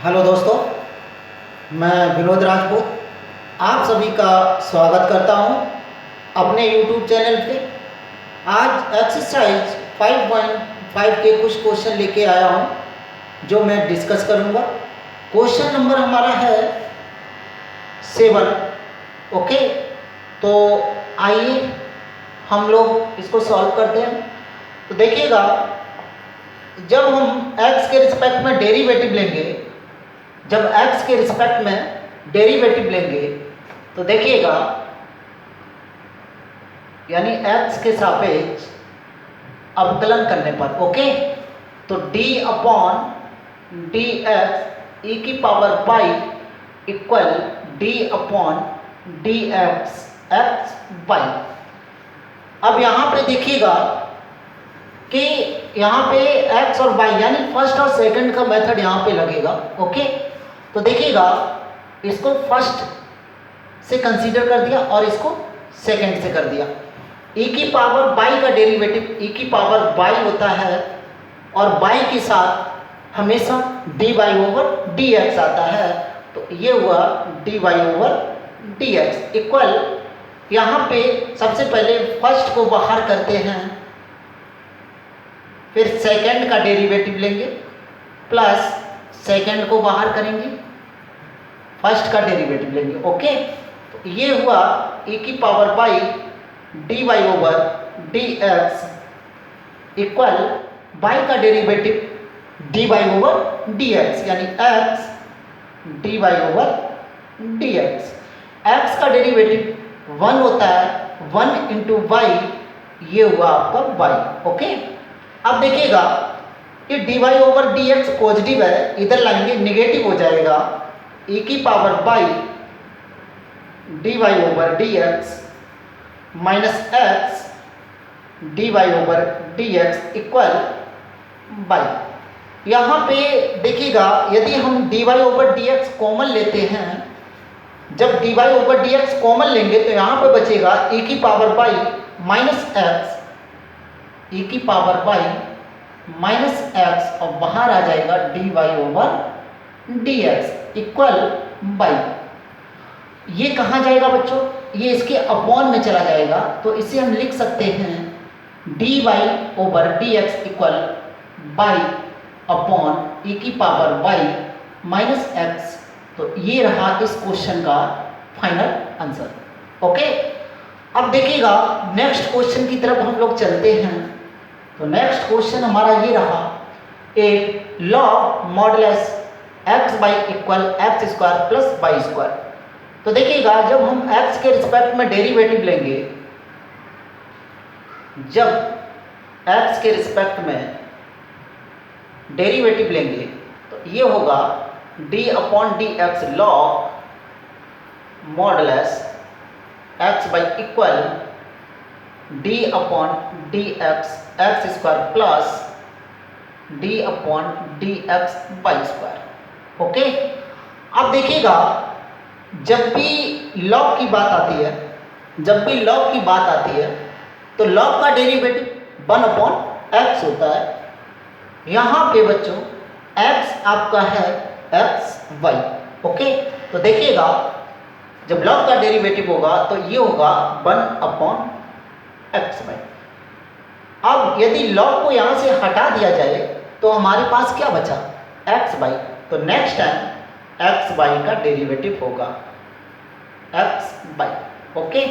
Hello दोस्तों, मैं विनोद राजपूत आप सभी का स्वागत करता हूं अपने यूट्यूब चैनल पे। आज एक्सरसाइज 5.5 के कुछ क्वेश्चन लेके आया हूं जो मैं डिस्कस करूंगा। क्वेश्चन नंबर हमारा है 7। ओके, तो आइए हम लोग इसको सॉल्व करते हैं। तो देखिएगा, जब हम x के रिस्पेक्ट में डेरिवेटिव लेंगे, जब x के रिस्पेक्ट में डेरिवेटिव लेंगे तो देखिएगा, यानी x के सापेक्ष अवकलन करने पर, ओके, तो d upon d x e की power by equal d upon d x x by. अब यहाँ पे देखिएगा कि यहाँ पे x और y यानी फर्स्ट और सेकंड का मेथड यहाँ पे लगेगा। ओके, तो देखिएगा, इसको फर्स्ट से कंसीडर कर दिया और इसको सेकंड से कर दिया। e की पावर y का डेरिवेटिव e की पावर y होता है और y के साथ हमेशा dy ओवर dx आता है, तो ये हुआ dy ओवर dx इक्वल, यहाँ पे सबसे पहले फर्स्ट को बाहर करते हैं, फिर सेकंड का डेरिवेटिव लेंगे प्लस सेकंड को बाहर करेंगे, फर्स्ट का डेरिवेटिव लेंगे। ओके, तो ये हुआ e की power y d y over d x equal y का derivative d y over d x, यानी x d y over d x. x का डेरिवेटिव 1 होता है, 1 इंटू वाई, ये हुआ आपका y। ओके, अब देखिएगा, ये d y over d x positive है, इधर लाएंगे निगेटिव हो जाएगा, e की power y d y over d x minus x d y over d x equal y. यहाँ पे देखिएगा, यदि हम d y over d x common लेते हैं, जब d y over d x common लेंगे तो यहाँ पे बचेगा e की power y minus x, e की पावर बाई माइनस एक्स, और बाहर आ जाएगा d y over d x equal y. ये कहाँ जाएगा बच्चों? ये इसके अपॉन में चला जाएगा, तो इसे हम लिख सकते हैं d y over d x equal y upon e की पावर बाई माइनस एक्स। तो ये रहा इस क्वेश्चन का फाइनल आंसर। ओके, अब देखिएगा, नेक्स्ट क्वेश्चन की तरफ हम लोग चलते हैं। तो नेक्स्ट क्वेश्चन हमारा ये रहा, a log modulus x y equal x square plus y square. तो देखिएगा, जब हम x के रिस्पेक्ट में डेरिवेटिव लेंगे, जब x के रिस्पेक्ट में डेरिवेटिव लेंगे तो ये होगा d upon d x log modulus x y equal d upon d x x square plus d upon d x y square. Okay, अब देखिएगा, जब भी लॉग की बात आती है, जब भी लॉग की बात आती है तो लॉग का डेरिवेटिव 1 अपॉन एक्स होता है। यहाँ पे बच्चों x आपका है एक्स वाई। ओके, तो देखिएगा, जब लॉग का डेरिवेटिव होगा तो ये होगा 1 अपॉन एक्स वाई। अब यदि लॉग को यहाँ से हटा दिया जाए तो हमारे पास क्या बचा? X y. तो नेक्स्ट टाइम एक्स वाई का डेरिवेटिव होगा एक्स वाई। ओके,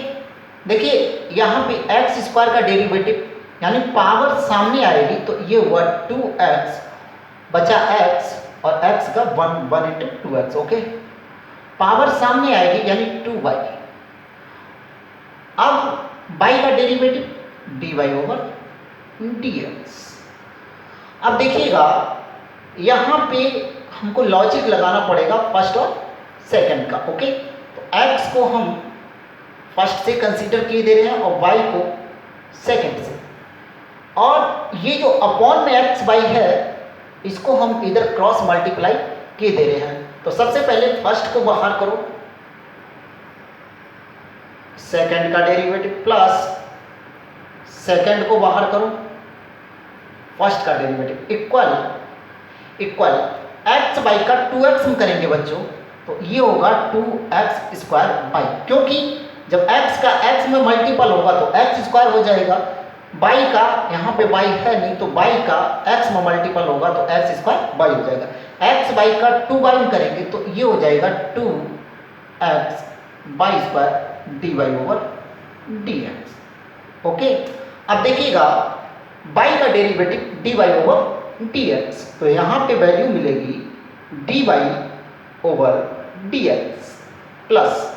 देखिए, यहाँ पे एक्स स्क्वायर का डेरिवेटिव यानी पावर सामने आएगी, तो ये हुआ 2x बचा x, और x का 1 इंटू 2x। ओके, पावर सामने आएगी यानी 2y। अब y का डेरिवेटिव dy ओवर dx। अब देखिएगा, यहाँ पे हमको लॉजिक लगाना पड़ेगा फर्स्ट और सेकंड का। ओके, तो x को हम फर्स्ट से कंसीडर किए दे रहे हैं और y को सेकंड से, और ये जो अपॉन में एक्स वाई है इसको हम इधर क्रॉस मल्टीप्लाई किए दे रहे हैं। तो सबसे पहले फर्स्ट को बाहर करो, सेकंड का डेरिवेटिव प्लस सेकंड को बाहर करो, फर्स्ट का डेरिवेटिव इक्वल एक्स बाई का 2x हम करेंगे बच्चों, तो ये होगा 2x स्क्वायर बाई, क्योंकि जब x का x में मल्टीपल होगा तो x स्क्वायर हो जाएगा, बाई का यहाँ पे बाई है नहीं तो बाई का x में मल्टीपल होगा तो x स्क्वायर बाई हो जाएगा। x बाई का 2 बाई हम करेंगे तो ये हो जाएगा 2x y square d y over d x. Okay, अब देखिएगा बाई का derivative d y over d x, तो यहाँ पे वैल्यू मिलेगी d y over d x plus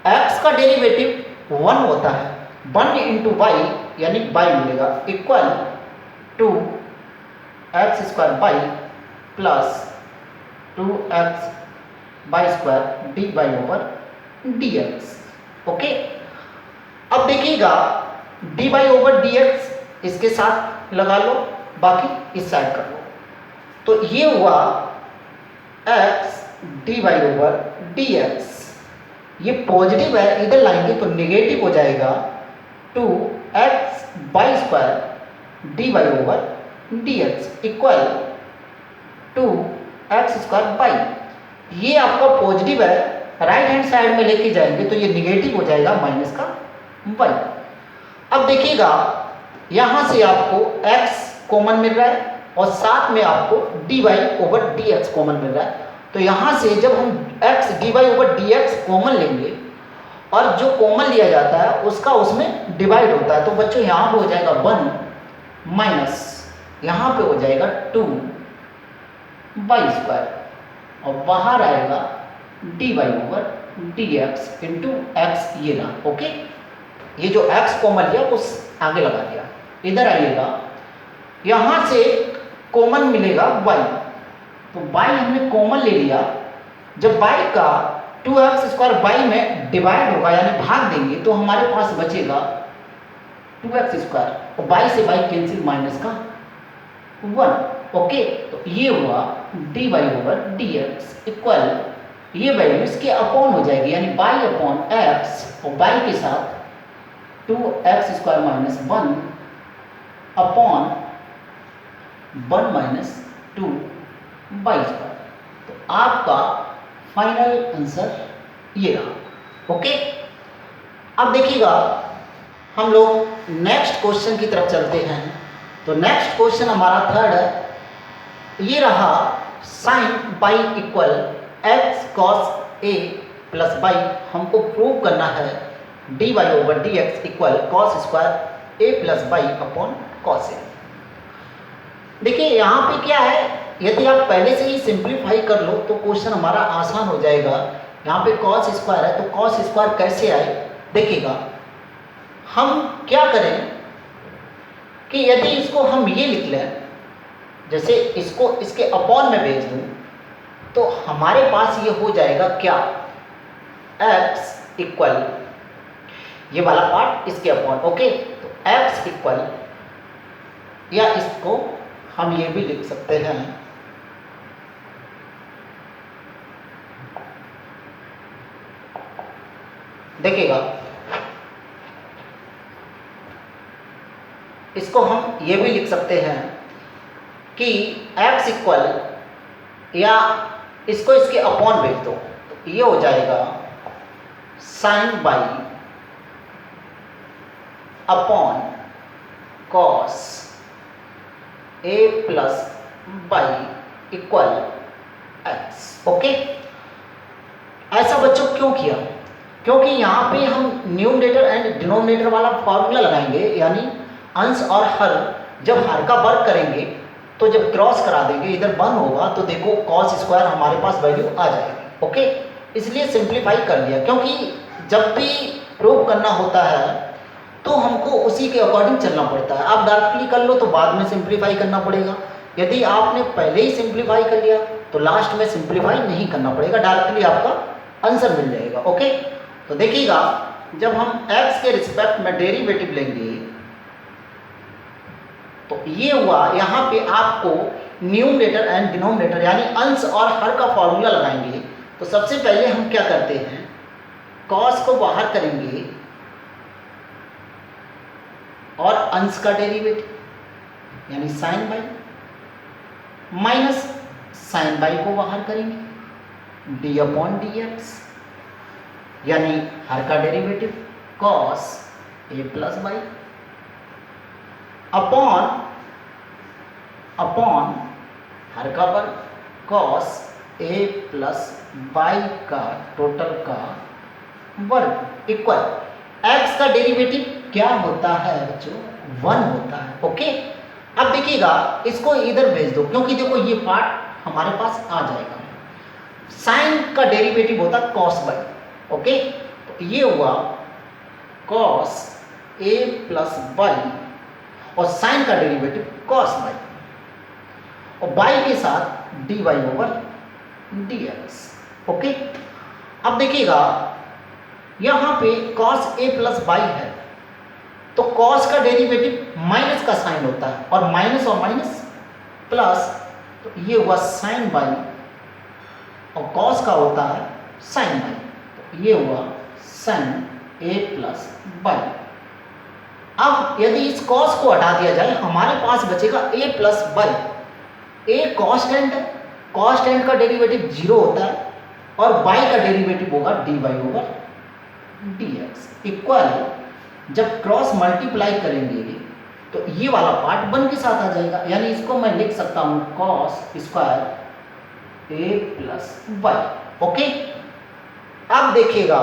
x का डेरिवेटिव 1 होता है, 1 इंटू वाई यानी बाई मिलेगा equal to x square y plus 2x y square d y over d x. Okay, अब देखिएगा d y over d x इसके साथ लगा लो, बाकी इस साइड कर लो, तो ये हुआ x d y over d x, ये पॉजिटिव है इधर लाएंगे तो नेगेटिव हो जाएगा 2x y square d y over d x equal to x square y, ये आपका पॉजिटिव है, राइट हैंड साइड में लेके जाएंगे तो ये नेगेटिव हो जाएगा माइनस का y। अब देखिएगा यहाँ से आपको x कॉमन मिल रहा है और साथ में आपको dy ओवर dx कॉमन मिल रहा है, तो यहाँ से जब हम x dy over dx common लेंगे और जो कॉमन लिया जाता है उसका उसमें डिवाइड होता है, तो बच्चों यहाँ पे हो जाएगा 1 माइनस यहाँ पे हो जाएगा 2 बाई स्क्वायर और बाहर आएगा d y over d x into x, ये ना। ओके, ये जो x कॉमन लिया उस आगे लगा दिया, इधर आइएगा यहाँ से कॉमन मिलेगा y, तो y हमने कॉमन ले लिया, जब y का 2x स्क्वायर y में डिवाइड होगा यानी भाग देंगे तो हमारे पास बचेगा 2x स्क्वायर और y से y कैंसिल माइनस का 1। ओके, तो ये हुआ d y over d x equal, ये वैल्यू इसके अपॉन हो जाएगी यानी y अपॉन x और y के साथ 2x square minus 1 upon 1 minus 2 y square, तो आपका फाइनल आंसर ये रहा। ओके, अब देखिएगा हम लोग नेक्स्ट क्वेश्चन की तरफ चलते हैं, तो नेक्स्ट क्वेश्चन हमारा थर्ड है, ये रहा sine y equal x cos a plus y, हमको प्रूव करना है d y over d x equal cos square A plus y upon cos a. देखिए यहाँ पे क्या है, यदि आप पहले से ही सिंप्लीफाई कर लो तो क्वेश्चन हमारा आसान हो जाएगा। यहाँ पे कॉस स्क्वायर है तो कॉस स्क्वायर कैसे आए, देखिएगा हम क्या करें कि यदि इसको हम ये लिख लें, जैसे इसको इसके अपॉन में भेज दूं तो हमारे पास ये हो जाएगा क्या, x इक्वल ये वाला पार्ट इसके अपॉन। ओके, तो x इक्वल, या इसको हम ये भी लिख सकते हैं देखिएगा, इसको हम ये भी लिख सकते हैं कि x इक्वल, या इसको इसके अपॉन भेज दो तो ये हो जाएगा sine y upon cos a plus y equal x. Okay, ऐसा बच्चों क्यों किया, क्योंकि यहाँ पे हम न्यूमरेटर एंड डिनोमिनेटर वाला फॉर्मूला लगाएंगे, यानी अंश और हर, जब हर का वर्ग करेंगे तो जब क्रॉस करा देंगे इधर 1 होगा तो देखो कॉस स्क्वायर हमारे पास वैल्यू आ जाएगी। ओके, इसलिए सिंप्लीफाई कर दिया, क्योंकि जब भी प्रूव करना होता है तो हमको उसी के अकॉर्डिंग चलना पड़ता है। आप डायरेक्टली कर लो तो बाद में सिंप्लीफाई करना पड़ेगा, यदि आपने पहले ही सिंप्लीफाई कर लिया तो लास्ट में सिंप्लीफाई नहीं करना पड़ेगा, डायरेक्टली आपका आंसर मिल जाएगा। ओके, तो देखिएगा जब हम x के रिस्पेक्ट में डेरिवेटिव लेंगे तो ये हुआ, यहाँ पे आपको न्यूमरेटर एंड डिनोमिनेटर यानी अंश और हर का फॉर्मूला लगाएंगे। तो सबसे पहले हम क्या करते हैं, कॉस को बाहर करेंगे और अंश का डेरिवेटिव यानी sine y, minus sine y को बाहर करेंगे, डी अपॉन डी एक्स, यानी हर का derivative cos a plus y upon her का वर्ग कॉस ए प्लस बाई का टोटल का वर्ग इक्वल एक्स का डेरिवेटिव क्या होता है बच्चों, 1 होता है। ओके, अब देखिएगा इसको इधर भेज दो, क्योंकि देखो ये पार्ट हमारे पास आ जाएगा। साइन का डेरिवेटिव होता है कॉस बाई, ओके, तो ये हुआ कॉस ए प्लस बाई और साइन का डेरिवेटिव कॉस बाई और बाई के साथ d y over d x. Okay, अब देखिएगा यहाँ पे कॉस ए प्लस बाई है तो कॉस का डेरिवेटिव माइनस का साइन होता है और माइनस प्लस, तो ये हुआ साइन बाई और कॉस का होता है साइन बाई, तो ये हुआ साइन ए प्लस बाई। अब यदि इस कॉस को हटा दिया जाए हमारे पास बचेगा a plus y. A constant है, कॉन्स्टेंट का डेरिवेटिव 0 होता है और बाई का डेरिवेटिव होगा d y over d x equal, जब क्रॉस मल्टीप्लाई करेंगे तो ये वाला पार्ट 1 के साथ आ जाएगा, यानी इसको मैं लिख सकता हूँ कॉस स्क्वायर ए प्लस बाई। ओके, अब देखिएगा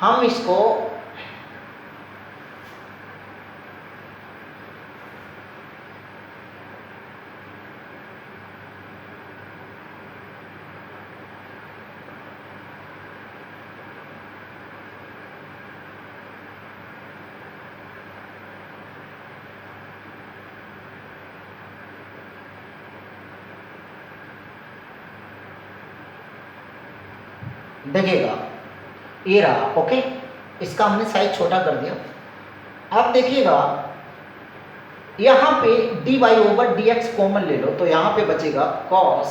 हम इसको देखिएगा ये रहा। ओके, इसका हमने साइज छोटा कर दिया। अब देखिएगा यहाँ पे d y over d x common ले लो तो यहाँ पे बचेगा cos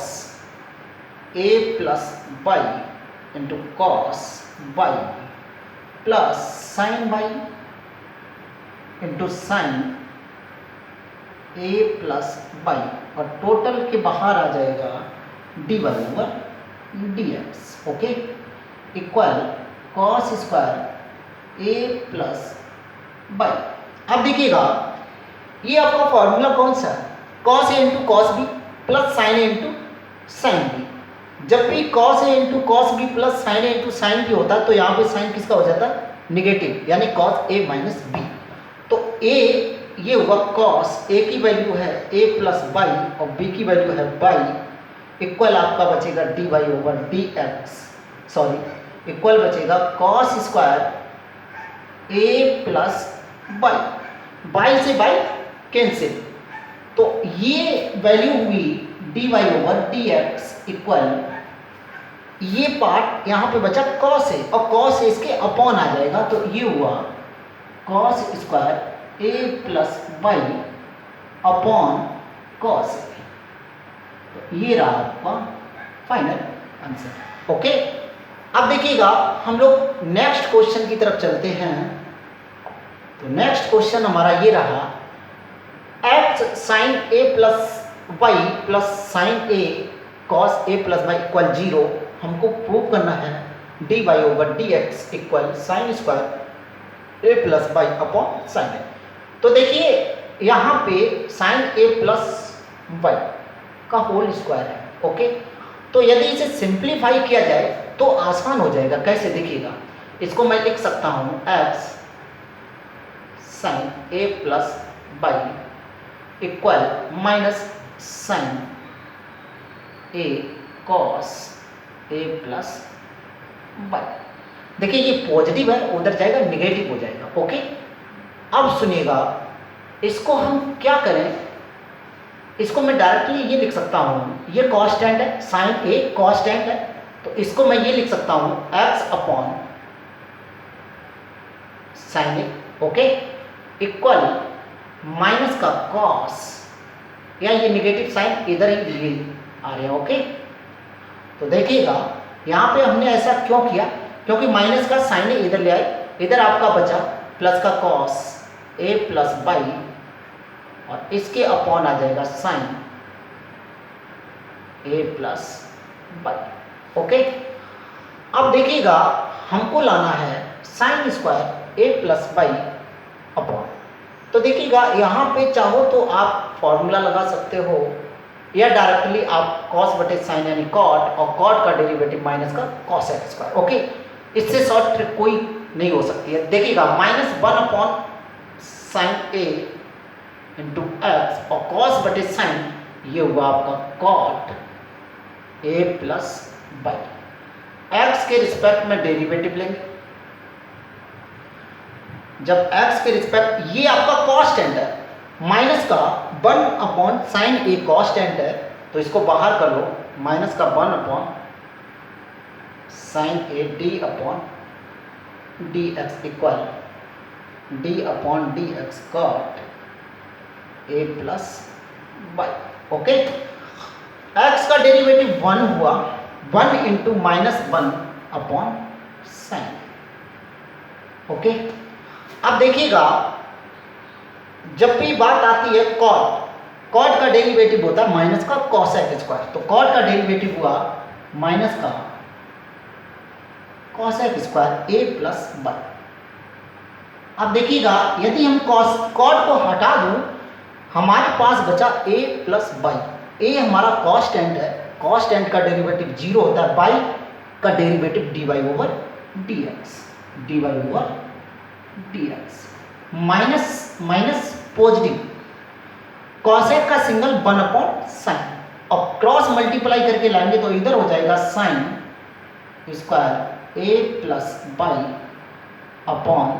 a plus y into cos y plus sine y into sine A plus y और टोटल के बाहर आ जाएगा d y over d x. Okay, equal cos square ए प्लस बाई। अब देखिएगा ये आपका फॉर्मूला कौन सा है, cos a into cos b plus sine A into sine b. जब भी cos a into cos b plus sine A into sine b होता है तो यहाँ पे साइन किसका हो जाता है, निगेटिव, यानी कॉस ए माइनस बी। तो ए ये हुआ कॉस, ए की वैल्यू है ए प्लस बाई और बी की वैल्यू है बाई, इक्वल आपका बचेगा d y over d x, sorry equal बचेगा कॉस स्क्वायर ए प्लस बाई, बाई से बाई कैंसिल, तो ये वैल्यू हुई d y over d x equal, ये पार्ट यहाँ पे बचा कॉस ए और कॉस ए इसके अपॉन आ जाएगा, तो ये हुआ cos square A plus y upon cos a. ये रहा आपका फाइनल आंसर। ओके, अब देखिएगा हम लोग नेक्स्ट क्वेश्चन की तरफ चलते हैं। तो नेक्स्ट क्वेश्चन हमारा ये रहा, x sine A plus y plus sine a cos a plus y equal 0 हमको प्रूव करना है d y over d x equal sine square A plus y upon sine a. तो देखिए यहाँ पे साइन ए प्लस वाई का whole square है। Okay, तो यदि इसे सिंप्लीफाई किया जाए तो आसान हो जाएगा। कैसे देखिएगा, इसको मैं लिख सकता हूँ x sine A plus y equal minus sine a cos a plus y. देखिए ये पॉजिटिव है, उधर जाएगा निगेटिव हो जाएगा। ओके, अब सुनिएगा इसको हम क्या करें, इसको मैं डायरेक्टली ये लिख सकता हूँ, ये कांस्टेंट है, साइन ए कांस्टेंट है, तो इसको मैं ये लिख सकता हूँ एक्स अपॉन साइन ए, ओके, इक्वल माइनस का कॉस, या ये निगेटिव साइन इधर ही लिए आ रहे हैं। ओके, तो देखिएगा यहाँ पे हमने ऐसा क्यों किया, क्योंकि माइनस का साइन ए इधर ले आए, इधर आपका बचा प्लस का कॉस ए प्लस बाई और इसके अपॉन आ जाएगा साइन ए प्लस बाई। ओके, अब देखिएगा हमको लाना है साइन स्क्वायर ए प्लस बाई अपॉन। तो देखिएगा यहाँ पे चाहो तो आप फॉर्मूला लगा सकते हो या डायरेक्टली आप कॉस बटे साइन यानी कॉट और कॉट का डेरिवेटिव माइनस का कॉस एक्स स्क्वायर। ओके, इससे शॉर्ट ट्रिक कोई नहीं हो सकती है। देखिएगा -1 अपॉन साइन ए इंटू एक्स और कॉस बटे साइन ये हुआ आपका cot A plus y. X के रिस्पेक्ट में डेरिवेटिव लेंगे। जब एक्स के रिस्पेक्ट ये आपका कॉन्स्टेंट है माइनस का 1 अपॉन साइन ए कॉन्स्टेंट है तो इसको बाहर कर लो, माइनस का 1 upon sine A d upon d x equal d upon d x cot A plus y. Okay, x का डेरिवेटिव 1 हुआ, 1 इंटू -1 अपॉन साइन। ओके, अब देखिएगा जब भी बात आती है कॉट, कॉट का डेरिवेटिव होता है माइनस का कॉस एक्स स्क्वायर। तो कॉट का डेरिवेटिव हुआ माइनस का कॉस एक्स स्क्वायर ए प्लस बाई। अब देखिएगा यदि हम कॉट को हटा दूं हमारे पास बचा ए प्लस बाई। ए हमारा कॉन्स्टेंट है, कॉन्स्टेंट का डेरिवेटिव 0 होता है, बाई का derivative d y over d x, d y over d x. Minus minus positive, cosec का सिंगल 1 अपॉन साइन। अब क्रॉस मल्टीप्लाई करके लाएंगे तो इधर हो जाएगा sine square A plus y upon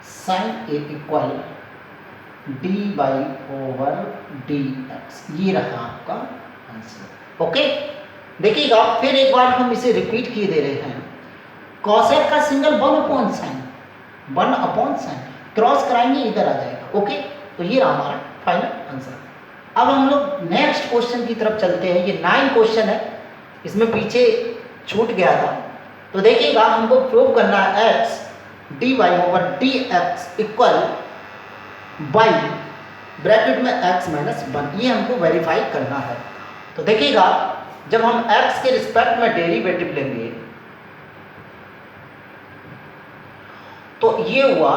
sine A equal d y over d x. ये रहा आपका आंसर। ओके, देखिएगा फिर एक बार हम इसे रिपीट किए दे रहे हैं। कॉसेक का single 1 upon sign, 1 upon sign, cross कराएंगे इधर आ जाएगा। ओके, तो ये रहा हमारा फाइनल आंसर। अब हम लोग नेक्स्ट क्वेश्चन की तरफ चलते हैं। ये 9 क्वेश्चन है, इसमें पीछे छूट गया था। तो देखिएगा हमको प्रूव करना है x d y over d x equal y bracket में x माइनस 1, ये हमको वेरीफाई करना है। तो देखिएगा जब हम x के रिस्पेक्ट में डेरिवेटिव लेंगे तो ये हुआ।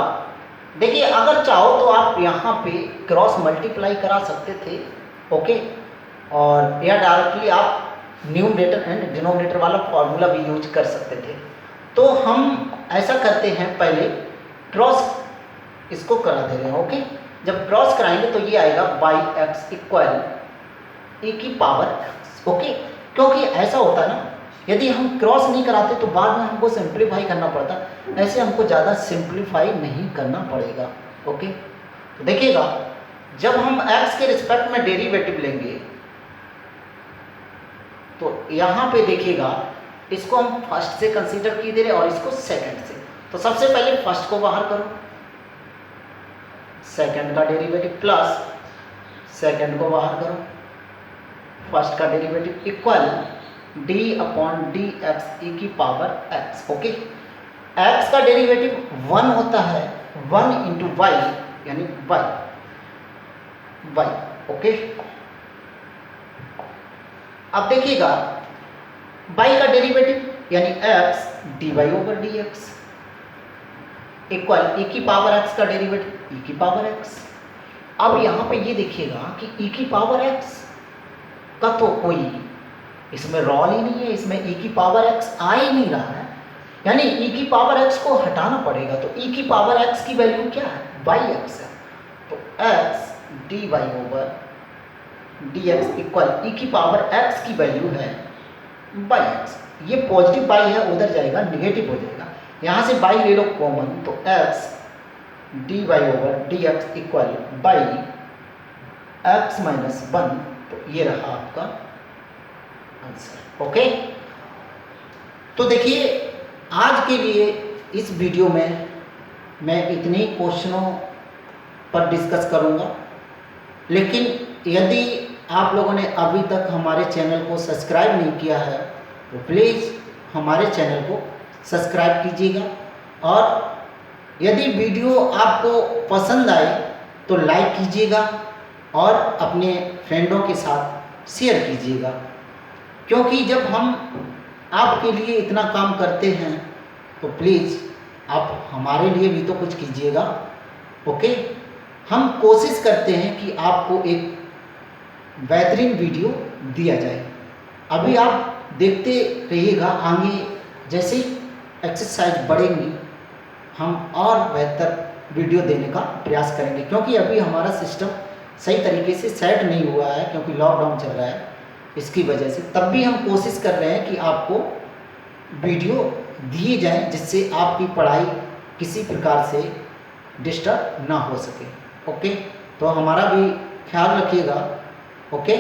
देखिए अगर चाहो तो आप यहाँ पे क्रॉस मल्टीप्लाई करा सकते थे। ओके, और या डायरेक्टली आप न्यूमरेटर एंड डिनोमिनेटर वाला फॉर्मूला भी यूज कर सकते थे। तो हम ऐसा करते हैं, पहले क्रॉस इसको करा दे रहे हैं। ओके, जब क्रॉस कराएंगे तो ये आएगा बाई एक्स इक्वल ए की पावर एक्स। ओके, क्योंकि ऐसा होता है ना, यदि हम क्रॉस नहीं कराते तो बाद में हमको सिंप्लीफाई करना पड़ता, ऐसे हमको ज़्यादा सिंप्लीफाई नहीं करना पड़ेगा। ओके, तो देखिएगा जब हम x के रिस्पेक्ट में डेरिवेटिव लेंगे तो यहाँ पे देखिएगा इसको हम फर्स्ट से कंसीडर किए दे रहे और इसको सेकंड से। तो सबसे पहले फर्स्ट को बाहर करो, सेकंड का डेरिवेटिव प्लस सेकंड को बाहर करो, फर्स्ट का derivative equal d upon d x e की पावर एक्स। ओके, एक्स का डेरिवेटिव 1 होता है, 1 इंटू वाई यानी वाई वाई। ओके, अब देखिएगा वाई का डेरिवेटिव यानी x d y over d x equal e की पावर एक्स का डेरिवेटिव ई की पावर एक्स। अब यहाँ पे ये देखिएगा कि ई की पावर एक्स का तो कोई इसमें रोल ही नहीं है, इसमें ई की पावर एक्स आ ही नहीं रहा है, यानी ई की पावर एक्स को हटाना पड़ेगा। तो ई की पावर एक्स की वैल्यू क्या है, वाई एक्स है। तो x d y over d x equal e की पावर एक्स की वैल्यू है बाई एक्स। ये पॉजिटिव बाई है, उधर जाएगा नेगेटिव हो जाएगा, यहाँ से बाई ले लो कॉमन, तो x d y over d x equal y x minus 1। तो ये रहा आपका आंसर। ओके, तो देखिए आज के लिए इस वीडियो में मैं इतने क्वेश्चनों पर डिस्कस करूँगा, लेकिन यदि आप लोगों ने अभी तक हमारे चैनल को सब्सक्राइब नहीं किया है तो प्लीज़ हमारे चैनल को सब्सक्राइब कीजिएगा, और यदि वीडियो आपको पसंद आए तो लाइक कीजिएगा और अपने फ्रेंडों के साथ शेयर कीजिएगा, क्योंकि जब हम आपके लिए इतना काम करते हैं तो प्लीज़ आप हमारे लिए भी तो कुछ कीजिएगा। ओके, हम कोशिश करते हैं कि आपको एक बेहतरीन वीडियो दिया जाए। अभी आप देखते रहिएगा, आगे जैसे एक्सरसाइज बढ़ेंगी हम और बेहतर वीडियो देने का प्रयास करेंगे, क्योंकि अभी हमारा सिस्टम सही तरीके से सेट नहीं हुआ है, क्योंकि लॉकडाउन चल रहा है इसकी वजह से। तब भी हम कोशिश कर रहे हैं कि आपको वीडियो दिए जाएं जिससे आपकी पढ़ाई किसी प्रकार से डिस्टर्ब ना हो सके। ओके, तो हमारा भी ख्याल रखिएगा। ओके।